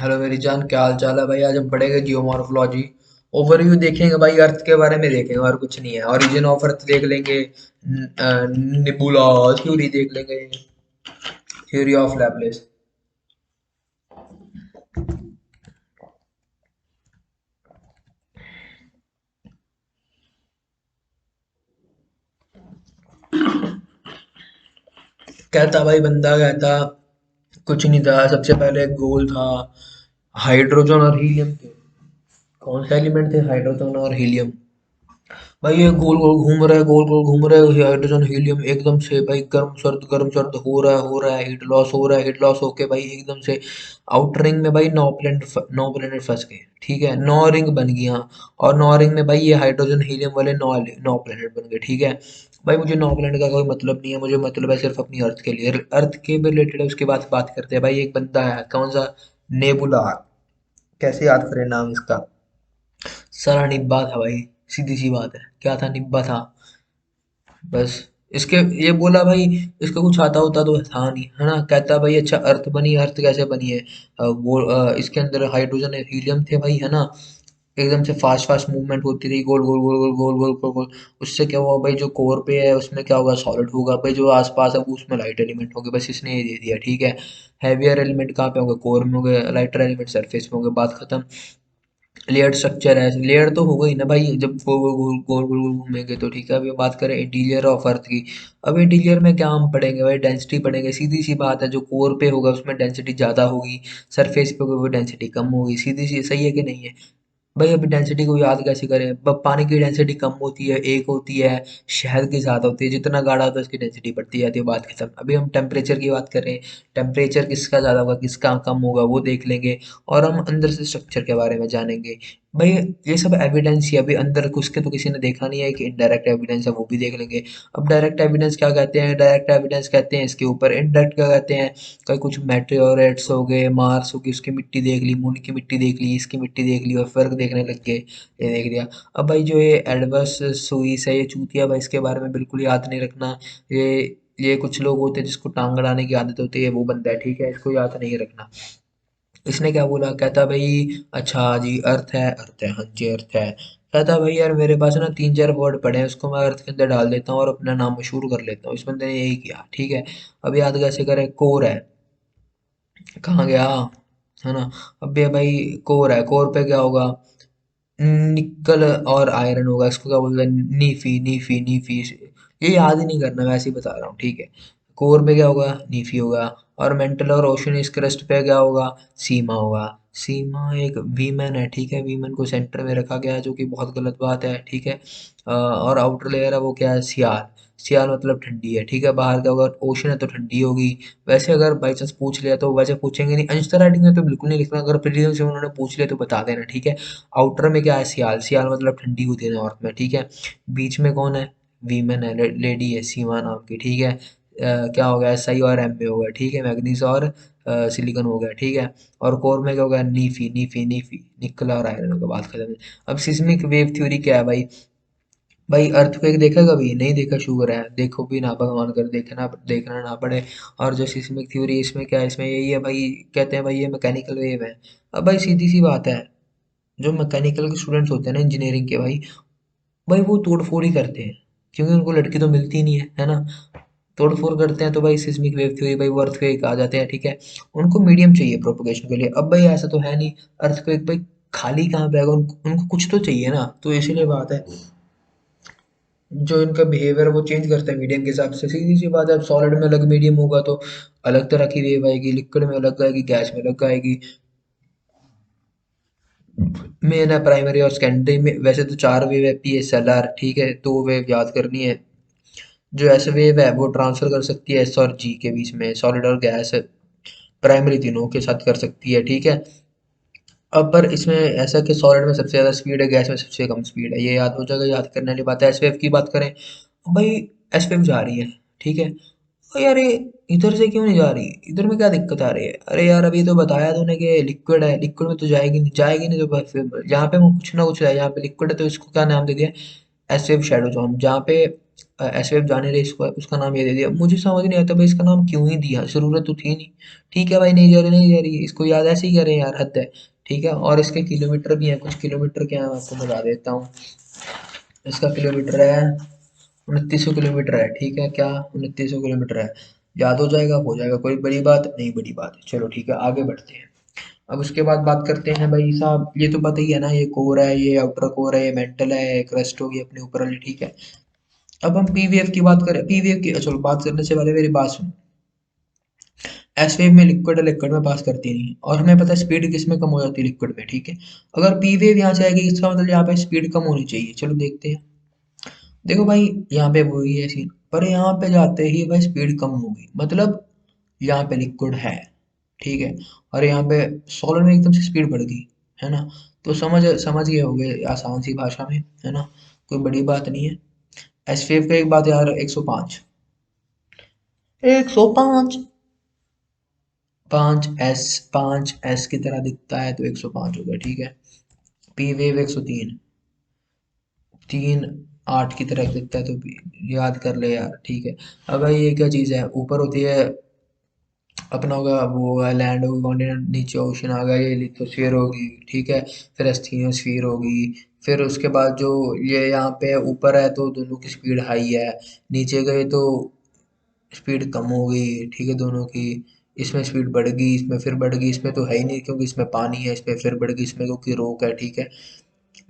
Hello मेरी जान, क्या हाल चाल है भाई। आज हम पढ़ेंगे जियोमॉर्फोलॉजी। ओवरव्यू देखेंगे भाई, अर्थ के बारे में देखेंगे और कुछ नहीं है। ओरिजिन ऑफ अर्थ देख लेंगे, निबुला थ्योरी देख लेंगे, थ्योरी ऑफ लैपलेस। कहता भाई, बंदा कहता कुछ नहीं था। सबसे पहले एक गोल था, हाइड्रोजन और हीलियम के। कौन सा एलिमेंट थे हाइड्रोजन और हीलियम? भाई ये गोल गोल घूम रहा है, गोल गोल घूम रहा है हाइड्रोजन हीलियम एकदम से। भाई गर्म सर्द हो रहा है, हीट लॉस हो रहा है, हीट लॉस होके भाई एकदम से आउटर रिंग में भाई नौ प्लेनेट फंस गए। ठीक है, नौ रिंग बन गई। हाँ, और नौ रिंग में भाई ये हाइड्रोजन हीलियम वाले नौ नौ प्लेनेट बन गए। ठीक है भाई, मुझे नौ प्लेनेट का कोई मतलब नहीं है, मुझे मतलब है सिर्फ अपनी अर्थ के लिए। अर्थ के रिलेटेड है, उसके बाद बात करते हैं। भाई एक बंदा है, कौन सा? नेबुला। कैसे याद करें नाम इसका? सारा निब्बा था भाई। सीधी सी बात है, क्या था? निब्बा था बस। इसके ये बोला भाई, इसका कुछ आता होता तो था नहीं, है ना। कहता भाई अच्छा, अर्थ बनी, अर्थ कैसे बनी है? इसके अंदर हाइड्रोजन हीलियम थे भाई, है ना। एकदम से फास्ट फास्ट मूवमेंट होती रही, गोल गोल गोल गोल गोल गोल गोल गोल। उससे क्या हुआ भाई, जो कोर पे है उसमें क्या होगा, सॉलिड होगा भाई। जो आसपास है वो उसमें लाइट एलिमेंट होंगे। बस इसने ये दे दिया। ठीक है, हैवियर एलिमेंट कहाँ पे होंगे? कोर में होंगे। लाइटर एलिमेंट सरफेस में होंगे। बात खत्म। लेयर्ड स्ट्रक्चर है, लेयर तो होगा ही ना भाई, जब गोल गोल गोल गोल गोल गोल घूमेंगे तो। ठीक है, अभी बात करें इंटीरियर ऑफ अर्थ की। अब इंटीरियर में क्या हम पढ़ेंगे भाई? डेंसिटी पढ़ेंगे। सीधी सी बात है, जो कोर पे होगा उसमें डेंसिटी ज़्यादा होगी, सरफेस पे होगा वो डेंसिटी कम होगी। सीधी सी, सही है कि नहीं है? भाई अभी डेंसिटी को याद कैसे करें? पानी की डेंसिटी कम होती है, एक होती है। शहद की ज़्यादा होती है, जितना गाढ़ा होता है उसकी डेंसिटी बढ़ती जाती है। बात खत्म। अभी हम टेम्परेचर की बात करें, टेम्परेचर किसका ज़्यादा होगा, किसका कम होगा, वो देख लेंगे। और हम अंदर से स्ट्रक्चर के बारे में जानेंगे। भाई ये सब एविडेंस ही है, अभी अंदर घुस के तो किसी ने देखा नहीं है कि इनडायरेक्ट एविडेंस है, वो भी देख लेंगे। अब डायरेक्ट एविडेंस क्या कहते हैं? डायरेक्ट एविडेंस कहते हैं इसके ऊपर। इनडायरेक्ट क्या कहते हैं? कहीं कुछ मेटेओरेट्स हो गए, मार्स होगी, उसकी मिट्टी देख ली, मून की मिट्टी देख ली, इसकी मिट्टी देख ली और फर्क देखने लग गए। ये देख लिया। अब भाई जो ये एडवर्स सुइस है, ये चूतिया भाई, इसके बारे में बिल्कुल याद नहीं रखना। ये ये कुछ लोग होते हैं जिसको टांग अड़ाने की आदत होती है, वो बंदा है। ठीक है, इसको याद नहीं रखना। इसने क्या बोला? कहता भाई अच्छा जी, अर्थ है, अर्थ है, हाँ जी अर्थ है। कहता भाई यार, मेरे पास ना तीन चार वर्ड पड़े हैं, उसको मैं अर्थ के अंदर डाल देता हूँ और अपना नाम मशहूर कर लेता हूँ। इस बंदे ने यही किया। ठीक है, अब याद कैसे करें? कोर है, कहाँ गया, है ना। अब ये भाई कोर है, कोर पे क्या होगा? निकल और आयरन होगा। इसको क्या बोलते हैं? नीफी नीफी नीफी। ये याद ही नहीं करना, मैं ऐसे ही बता रहा हूँ। ठीक है, कोर पे क्या होगा? नीफी होगा। और मेंटल और ओशन इस क्रस्ट पे क्या होगा? सीमा होगा। सीमा एक वीमन है। ठीक है, वीमन को सेंटर में रखा गया है, जो कि बहुत गलत बात है। ठीक है, और आउटर लेयर है वो क्या है? सियाल। सियाल मतलब ठंडी है। ठीक है, बाहर क्या होगा? ओशन है तो ठंडी होगी। वैसे अगर बाई चांस पूछ लिया तो वैसे पूछेंगे नहीं, अंशतः राइटिंग में तो बिल्कुल नहीं लिखना। अगर प्रीलिम्स से उन्होंने पूछ लिया तो बता देना। ठीक है, आउटर में क्या है? सियाल। सियाल मतलब ठंडी होती है नॉर्थ में। ठीक है, बीच में कौन है? वीमेन है, लेडी है, सीमा नाम की। ठीक है, क्या हो गया? एस आई और एम में हो गया। ठीक है, मैग्नीज और सिलिकॉन हो गया। ठीक है, और कोर में क्या हो गया? नीफी नीफी नीफी, निकल और आयरन का बात खत्म। अब सिस्मिक वेव थ्योरी क्या है भाई? भाई अर्थक्वेक देखा कभी? नहीं देखा, शुगर है, देखो भी ना, भगवान कर देखना देखना ना पड़े। और जो सिस्मिक थ्योरी, इसमें क्या है? इसमें यही है भाई, कहते हैं भाई ये मैकेनिकल वेव है। अब भाई सीधी सी बात है, जो मैकेनिकल के स्टूडेंट्स होते हैं ना, इंजीनियरिंग के भाई, भाई वो तोड़ फोड़ ही करते हैं, क्योंकि उनको लड़की तो मिलती नहीं है ना। तोड़ फोड़ करते हैं तो भाई सिस्मिक वेव थ्योरी, भाई वो अर्थक्वेक आ जाते हैं। ठीक है, उनको मीडियम चाहिए प्रोपोगेशन के लिए। अब भाई ऐसा तो है नहीं, अर्थक्वेक भाई खाली कहाँ पे आएगा? उनको कुछ तो चाहिए ना, तो इसीलिए बात है, जो इनका बिहेवियर वो चेंज करता है मीडियम के हिसाब से। सीधी सी बात है, अब सॉलिड में अलग मीडियम होगा तो अलग तरह की वेव आएगी, लिक्विड में अलग आएगी, गैस में अलग आएगी। मेन है प्राइमरी और सेकेंडरी में। वैसे तो चार वेव है, पी एस एल आर। ठीक है, दो वेव याद करनी है। जो एस वेव है वो ट्रांसफर कर सकती है एस और जी के बीच में, सॉलिड और गैस। प्राइमरी तीनों के साथ कर सकती है। ठीक है, अब पर इसमें ऐसा कि सॉलिड में सबसे ज़्यादा स्पीड है, गैस में सबसे कम स्पीड है। ये याद हो जाएगा, याद करने वाली बात है। एस वेव की बात करें, भाई एस वेव जा रही है। ठीक है, यार ये इधर से क्यों नहीं जा रही? इधर में क्या दिक्कत आ रही है? अरे यार अभी तो बताया तूने कि लिक्विड है, लिक्विड में तो जाएगी नहीं, जाएगी नहीं तो बस फिर जहाँ पे कुछ ना कुछ है, यहाँ पे लिक्विड है तो इसको क्या नाम दे दिया? S wave shadow zone. जहाँ पे एसवेफ जाने रहे इसको, उसका नाम ये दे दिया। मुझे समझ नहीं आता भाई इसका नाम क्यों ही दिया, जरूरत तो थी नहीं। ठीक है भाई, नहीं जा रही नहीं जा रही, इसको याद ऐसे ही करें यार, हद है। ठीक है, और इसके किलोमीटर भी हैं, कुछ किलोमीटर क्या है मैं आपको बता देता हूँ। इसका किलोमीटर है 2900 किलोमीटर है। ठीक है, क्या 2900 किलोमीटर है। याद हो जाएगा, हो जाएगा, कोई बड़ी बात नहीं, बड़ी बात है। चलो ठीक है, आगे बढ़ते हैं। अब उसके बाद बात करते हैं भाई साहब, ये तो पता ही है ना, ये कोर है, ये आउटर कोर है, ये मेंटल है, क्रस्ट होगी अपने ऊपर वाली। ठीक है, अब हम पीवीएफ की बात करें, पीवीएफ की चलो बात करने से पहले मेरी बात सुनो। एस वेव में लिक्विड है, लिक्विड में पास करती नहीं, और हमें पता है स्पीड किस में कम हो जाती है, लिक्विड में। ठीक है, अगर पी वेव यहाँ से आएगी, इसका मतलब यहाँ पे स्पीड कम होनी चाहिए। चलो देखते हैं। देखो भाई, यहाँ पे वही है सीन, पर यहाँ पे जाते ही भाई स्पीड कम होगी, मतलब यहाँ पे लिक्विड है। ठीक है, और यहाँ पे सॉलिड में एकदम से स्पीड बढ़ गई, है ना। तो समझ समझ गए होगे आसान सी भाषा में, है ना, कोई बड़ी बात नहीं है। एस वेव का एक बात यार, 105, 105, 5 एस की तरह दिखता है तो 105 हो गया। ठीक है, पी वेव 103, 3 8 की तरह दिखता है तो याद कर ले यार। ठीक है, अब भाई ये क्या चीज़ है, ऊपर होती है अपना होगा वो लैंड होगी, कॉन्टिनेंट, नीचे ओशन आ गया, ये लिथोस्फीयर होगी। ठीक है, फिर एस्थीनोस्फीयर होगी। फिर उसके बाद जो ये यहाँ पे ऊपर है तो दोनों की स्पीड हाई है, नीचे गए तो स्पीड कम हो गई। ठीक है, दोनों की, इसमें स्पीड बढ़ गई, इसमें फिर बढ़ गई, इसमें तो है ही नहीं क्योंकि इसमें पानी है, इसमें फिर बढ़ गई, इसमें क्योंकि रोक है। ठीक है,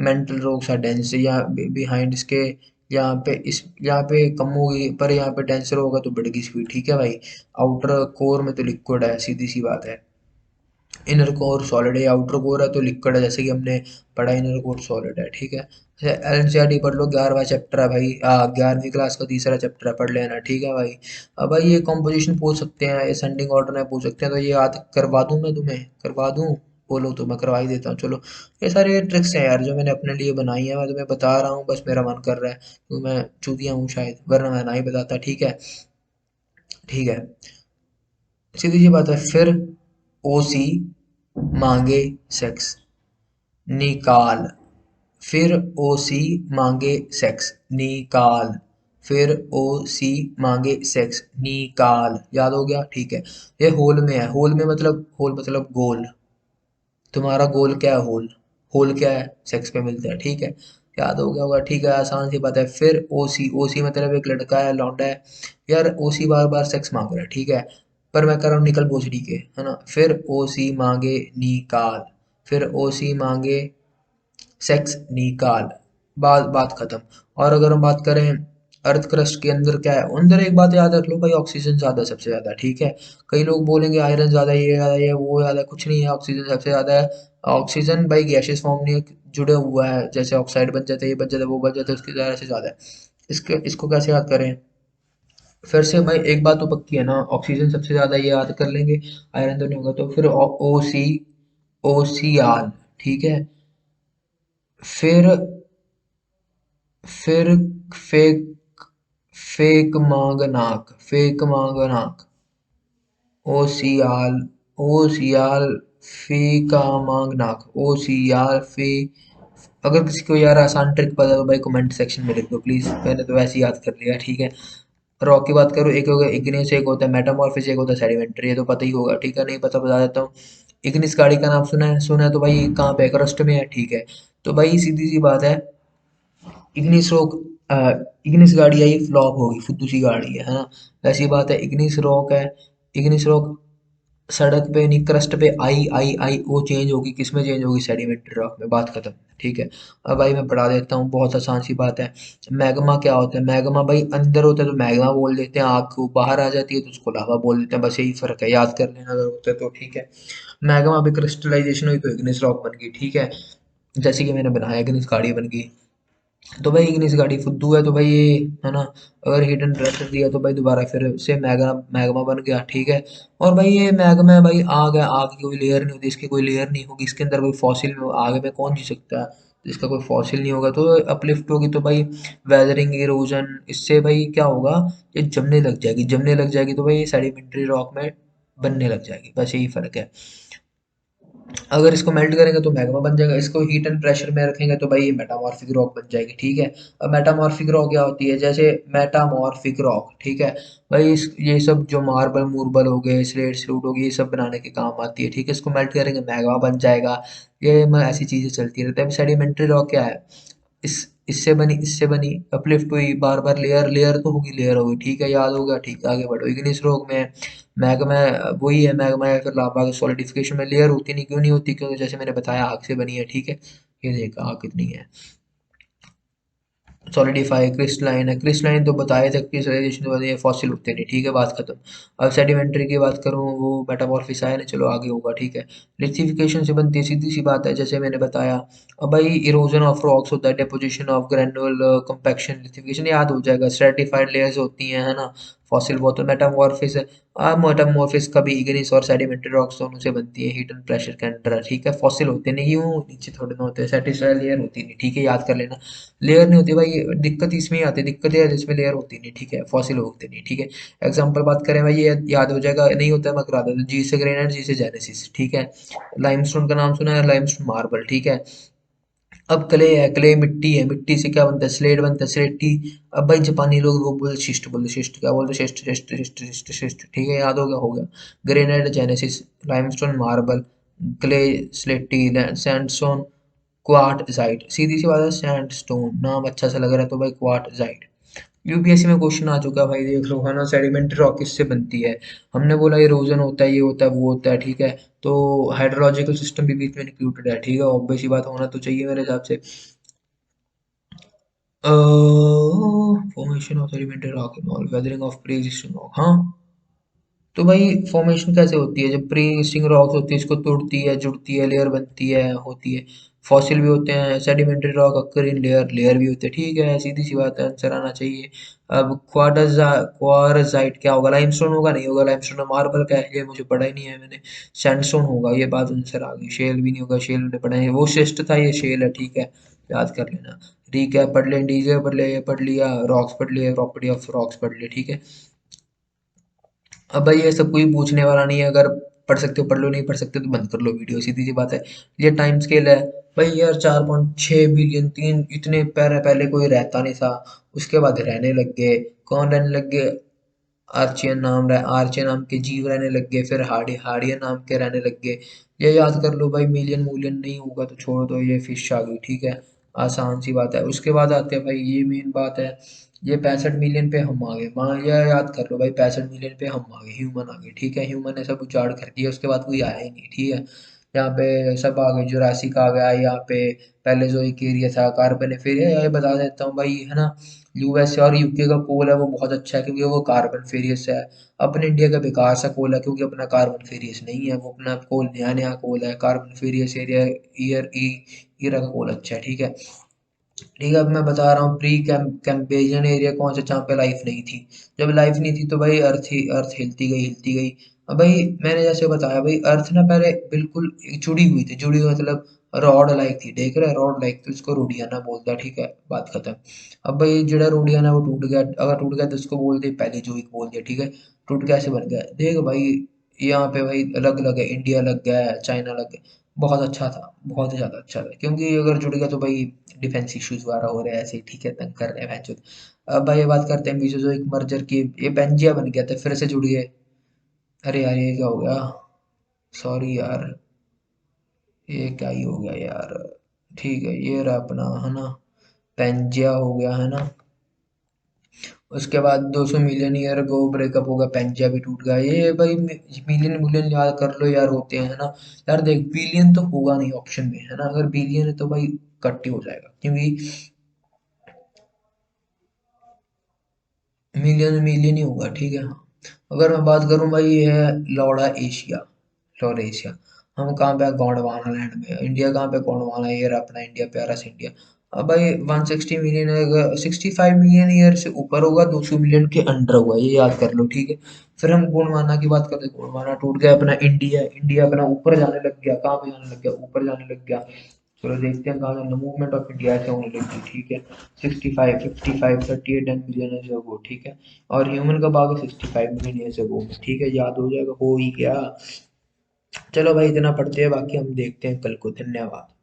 मेंटल रोक्स आर डेंस, या बिहाइंड इसके यहाँ पे, इस यहाँ पे कम होगी, पर यहाँ पे डेंसर होगा तो बढ़ गई स्पीड। ठीक है भाई, आउटर कोर में तो लिक्विड है, सीधी सी बात है। इनर कोर सॉलिड है, आउटर कोर है तो लिक्विड है, जैसे कि हमने पढ़ा इनर कोर सॉलिड है। ठीक है, एनसीईआरटी पढ़ लो, 11वां चैप्टर है भाई, 11वीं क्लास का तीसरा चैप्टर है, पढ़ लेना। ठीक है भाई, अब भाई ये कॉम्पोजिशन पूछ सकते हैं, असेंडिंग ऑर्डर में पूछ सकते हैं, तो ये याद करवा दूं मैं तुम्हें, करवा दूं, बोलो तो मैं करवा ही देता हूँ। चलो, ये सारे ट्रिक्स हैं यार जो मैंने अपने लिए बनाई है, मैं तुम्हें बता रहा हूँ, बस मेरा मन कर रहा है क्योंकि मैं चूतिया हूँ शायद, वरना मैं ना ही बताता। ठीक है, ठीक है, सीधी सी बात है। फिर ओसी मांगे सेक्स, निकाल। फिर ओसी मांगे सेक्स, निकाल। फिर ओसी मांगे सेक्स, निकाल। याद हो गया। ठीक है, ये होल में है, होल में मतलब, होल मतलब गोल। तुम्हारा गोल क्या है, होल। होल क्या है, सेक्स पे मिलता है। ठीक है, याद हो गया होगा। ठीक है, आसान सी बात है। फिर ओसी, ओसी मतलब एक लड़का है, लौंडा है यार, ओसी बार बार सेक्स मांग रहा है। ठीक है, पर मैं कर रहा हूँ निकल भोसड़ी के, है ना। फिर ओसी मांगे निकाल, फिर ओसी मांगे सेक्स, निकाल, बात बात खत्म। और अगर हम बात करें अर्थ क्रस्ट के अंदर क्या है, अंदर एक बात याद रख लो भाई, ऑक्सीजन ज्यादा, सबसे ज्यादा। ठीक है, कई लोग बोलेंगे आयरन ज्यादा, ये ज्यादा, ये वो ज्यादा, कुछ नहीं है, ऑक्सीजन सबसे ज्यादा है। ऑक्सीजन भाई गैसियस फॉर्म में जुड़े हुआ है, जैसे ऑक्साइड बन जाता है, ये बन जाता है, वो बन जाता है, उसकी ज्यादा से ज्यादा है। इसके इसको कैसे याद करें, फिर से भाई एक बात तो पक्की है ना, ऑक्सीजन सबसे ज्यादा, ये याद कर लेंगे, आयरन तो नहीं होगा, तो फिर ओ सी, ओ सी आर। ठीक है, फिर फिर फेक, फेक मांगनाक, फेक मांगनाक, ओसियाल, ओसियाल, फेका मांगनाक, ओसियाल फे। अगर किसी को यार आसान ट्रिक पता है तो भाई कमेंट सेक्शन में लिख दो प्लीज, मैंने तो वैसे ही याद कर लिया। ठीक है, रॉक की बात करूँ, एक होगा इग्नियस, एक होता है मेटामॉर्फिस, एक होता है सेडिमेंट्री, ये तो पता ही होगा। ठीक है, नहीं पता बता देता हूँ। इग्निस गाड़ी का नाम सुना है, सुना है तो भाई कहाँ पे है, क्रस्ट में है। ठीक है, तो भाई सीधी सी बात है, इग्निस रॉक, इग्निस गाड़ी आई फ्लॉप होगी, फुद्दू सी गाड़ी है ना। वैसी बात है, इग्निस रॉक है, इग्निस रॉक सड़क पे नहीं, क्रस्ट पे आई आई आई, वो चेंज होगी, किस में चेंज होगी, सेडिमेंट्री रॉक में, बात खत्म। ठीक है, अब भाई मैं पढ़ा देता हूँ, बहुत आसान सी बात है। मैग्मा क्या होता है, मैग्मा भाई अंदर होता है तो मैग्मा बोल देते हैं, आग को बाहर आ जाती है तो उसको लावा बोल देते हैं, बस यही फर्क है, याद कर लेना अगर होता है तो। ठीक है, मैग्मा भी क्रिस्टलाइजेशन हुई तो इग्निस रॉक बन गई। ठीक है, जैसे कि मैंने बनाया, इग्निस गाड़ी बन गई। तो भाई इग्निस गाड़ी फुद्दू है तो भाई ये, है ना, अगर हिडन प्रेशर दिया तो भाई दोबारा फिर से मैग्मा, मैग्मा बन गया। ठीक है, और भाई ये मैग्मा है भाई, आग है, आग की कोई लेयर नहीं होती, इसकी कोई लेयर नहीं होगी, इसके अंदर कोई फॉसिल, आग में कौन जी सकता है, तो इसका कोई फॉसिल नहीं होगा तो अपलिफ्ट होगी, तो भाई वेदरिंग, इरोजन, इससे भाई क्या होगा, ये जमने लग जाएगी, जमने लग जाएगी तो भाई ये सेडिमेंट्री रॉक में बनने लग जाएगी, बस यही फर्क है। अगर इसको मेल्ट करेंगे तो मैग्मा बन जाएगा, इसको हीट एंड प्रेशर में रखेंगे तो भाई ये मेटामॉर्फिक रॉक बन जाएगी, ठीक है। अब मेटामॉर्फिक रॉक क्या होती है, जैसे मेटामॉर्फिक रॉक, ठीक है भाई, इस ये सब जो मार्बल मूर्बल हो गए, स्लेट स्लूट हो गई, ये सब बनाने के काम आती है, ठीक है। इसको मेल्ट करेंगे मैग्मा बन जाएगा। ये ऐसी चीजें चलती रहती है। अब सेडिमेंट्री रॉक क्या है, इस इससे बनी, अपलिफ्ट हुई, बार बार लेयर लेयर तो होगी, लेयर होगी, ठीक है, याद होगा, ठीक है, आगे बढ़ो। इग्निस रॉक में मैग्मा, वही है मैग्मा या फिर लावा के सॉलिडिफिकेशन में लेयर होती नहीं, क्यों नहीं होती, क्योंकि जैसे मैंने बताया आग से बनी है, ठीक है। ये देखा आग कितनी है, सॉलिडिफाई क्रिस्टलाइन है, क्रिस्टलाइन तो बताए थे क्रिस्टलाइजेशन के बाद ये फॉसिल होते नहीं, ठीक है, बात खत्म। अब सेडिमेंट्री की बात करूँ, वो मेटामॉर्फिस आया ना, चलो आगे होगा, ठीक है। लिथिफिकेशन से बनती है, सीधी सी बात है, जैसे मैंने बताया। अब भाई इरोजन ऑफ रॉक्स होता है, deposition of granular compaction, lithification याद हो जाएगा, स्ट्रेटिफाइड लेयर्स होती हैं, है ना। फॉसिल बहुत, तो मेटामॉर्फिस है। मेटामॉर्फिस कभी इग्निस और सेडिमेंट्री रॉक्स दोनों से बनती है, हीट एंड प्रेशर के अंडर, ठीक है। फॉसिल होते नहीं, यूं नीचे थोड़े ना होते हैं, सेटिस्फाइड लेयर होती नहीं, ठीक है, याद कर लेना। लेयर नहीं होती भाई, दिक्कत इसमें ही आती है, दिक्कत है जिसमें लेयर होती नहीं, ठीक है, फॉसिल होते नहीं, ठीक है। एग्जांपल बात करें भाई, ये याद हो जाएगा, नहीं होता है मैं करा देता हूँ, जी से ग्रेनाइट, जी से जेनेसिस, ठीक है। लाइमस्टोन का नाम सुना है, लाइमस्टोन मार्बल, ठीक है। अब क्ले है, क्ले मिट्टी है, मिट्टी से क्या बनता है, स्लेट बनता है, स्लेटी। अब भाई जापानी लोग वो बोलते शिस्ट, बोलते शिस्ट, क्या बोलते शिस्ट शिस्ट शिस्ट शिस्ट शिस्ट, ठीक है, याद हो गया। Granite, genesis, limestone marble, clay, स्लेटी, सैंडस्टोन, क्वार्टजाइट, सीधी सी बात है, सैंडस्टोन नाम अच्छा सा लग रहा है तो भाई क्वार्टजाइट। यूपीएससी में क्वेश्चन आ चुका है भाई, देख लो, है ना। सेडिमेंट्री रॉक किससे बनती है, हमने बोला इरोजन होता है, ये होता है, वो होता है, ठीक है। तो हाइड्रोलॉजिकल सिस्टम भी बीच में इंक्लूडेड है, ठीक है, ऑब्वियस सी बात, होना तो चाहिए मेरे हिसाब से। Formation of sedimentary rock involve weathering of pre existing rock, हाँ। तो भाई फॉर्मेशन कैसे होती है, जब प्री एग्जिस्टिंग रॉक होती है, इसको तोड़ती है, जुड़ती है, लेयर बनती है, होती है। फॉसिल भी होते हैं, sedimentary rock occur in layer, layer भी होते हैं, ठीक है, सीधी सी बात है, आंसर आना चाहिए। अब क्वार्टजाइट क्या होगा, लाइमस्टोन होगा, नहीं होगा, लाइमस्टोन मार्बल का है, ये मुझे पढ़ा ही नहीं है मैंने। सैंडस्टोन होगा, ये बात आंसर आ गई। शेल भी नहीं होगा, शेल ने पढ़ा है, वो शिस्ट था, ये शेल है, ठीक है, याद कर लेना। रिकैप पढ़ ले, डीजे पढ़ ले, ये पढ़ लिया, रॉक्स पढ़ लिया, प्रॉपर्टी ऑफ रॉक्स पढ़ ले, ठीक है। अब भाई ये सब कोई पूछने वाला नहीं है, अगर पढ़ सकते हो पढ़ लो, नहीं पढ़ सकते तो बंद कर लो वीडियो, सीधी सी बात है। ये टाइम स्केल है भाई यार, 4.6 बिलियन, तीन इतने पहले पहले कोई रहता नहीं था, उसके बाद रहने लग गए। कौन रहने लग गए, आर्चियन नाम के जीव रहने लग गए, फिर हार्डियन नाम के रहने लग गए। ये याद कर लो भाई, मिलियन मिलियन नहीं होगा तो छोड़ दो, ये फिश आ गई, ठीक है, आसान सी बात है। उसके बाद आते हैं भाई, ये मेन बात है, ये 65 मिलियन पे हम आ गए, मान ये याद कर लो भाई, 65 मिलियन पे हम आ गए, ह्यूमन आ गए, ठीक है, ह्यूमन ने सब उजाड़ कर दिया, उसके बाद कोई आया ही नहीं, ठीक है। यहाँ पे सब आ गए, जुरासिक आ गया यहाँ पे, पैलेजोइक एरिया था, कार्बोनिफेरिया, ये बता देता हूँ भाई, है ना। यूएसए और यूके का कोल है वो बहुत अच्छा है, क्योंकि वो कार्बन फेरियस है। अपने इंडिया का बेकार सा कोल है, क्योंकि अपना कार्बन फेरियस नहीं है, वो अपना कोल नया नया कोल है, कार्बन फेरियस एरिया, ईरा का कोल अच्छा है, ठीक है। ठीक है, अब मैं बता रहा हूँ प्री कैम्पेजियन एरिया कौन सा, जहाँ पे लाइफ नहीं थी। जब लाइफ नहीं थी तो भाई अर्थ हिलती गई, हिलती गई। अब भाई मैंने जैसे बताया भाई, अर्थ ना पहले बिल्कुल जुड़ी हुई थी, जुड़ी हुई मतलब रॉड लाइक थी, देख रहे रॉड लाइक, तो इसको रोडियाना बोलता है, ठीक है, बात खत्म। अब भाई ਜਿਹੜਾ रोडियाना वो टूट गया, अगर टूट गया तो इसको बोलते पैलेजोइक बोल दिया, ठीक है। टूट कैसे बन गया, देख भाई, यहाँ पे भाई अलग अलग है, इंडिया अलग है, चाइना अलग है। बहुत अच्छा था, बहुत ही ज्यादा अच्छा था, क्योंकि अगर जुड़ गया तो भाई डिफेंस इश्यूज वगैरह हो रहे हैं, ऐसे ही, ठीक है, तंग कर रहे हैं भैंचोद। अब भाई ये बात करते हैं मीसोजोइक मर्जर की, ये पेंजिया बन गया था, फिर से जुड़ गए। अरे यार ये क्या हो गया, सॉरी यार, ये क्या ही हो गया यार। ठीक है, ये रहा अपना, है ना, पेंजिया हो गया, है ना। उसके बाद 200 मिलियन ईयर को ब्रेकअप होगा, पेंजिया भी टूट गया, ये भाई मिलियन मिलियन याद कर लो यार, होते हैं, है ना। यार देख, बिलियन तो होगा नहीं ऑप्शन में, है ना, अगर बिलियन है तो भाई कट ही हो जाएगा, क्योंकि मिलियन मिलियन ही होगा, ठीक है, हाँ। अगर मैं बात करूं भाई, ये है लौड़ा एशिया, लौड़ा एशिया। हम कहाँ पे हैं? गोंडवाना लैंड में। इंडिया कहाँ पे? गोंडवाना, ये रहा अपना इंडिया, प्यारा सा इंडिया। अब भाई 160 मिलियन, 65 मिलियन ईयर से ऊपर होगा, 200 मिलियन के अंडर होगा, ये याद कर लो, ठीक है। फिर हम गोंडवाना की बात करते हैं, गोंडवाना टूट गया, अपना इंडिया, इंडिया अपना ऊपर जाने लग गया, कहाँ पे जाने लग गया, ऊपर जाने लग गया। चलो देखते हैं कहाँ जाना, मूवमेंट ऑफ इंडिया ऐसे होने लगी, ठीक है। 65, 55, 38 मिलियन ईयर्स अगो, ठीक है। और ह्यूमन कब आ गए? 65 मिलियन ईयर्स अगो, ठीक है, याद हो जाएगा, हो ही गया। चलो भाई इतना पढ़ते हैं, बाकी हम देखते हैं कल को। धन्यवाद।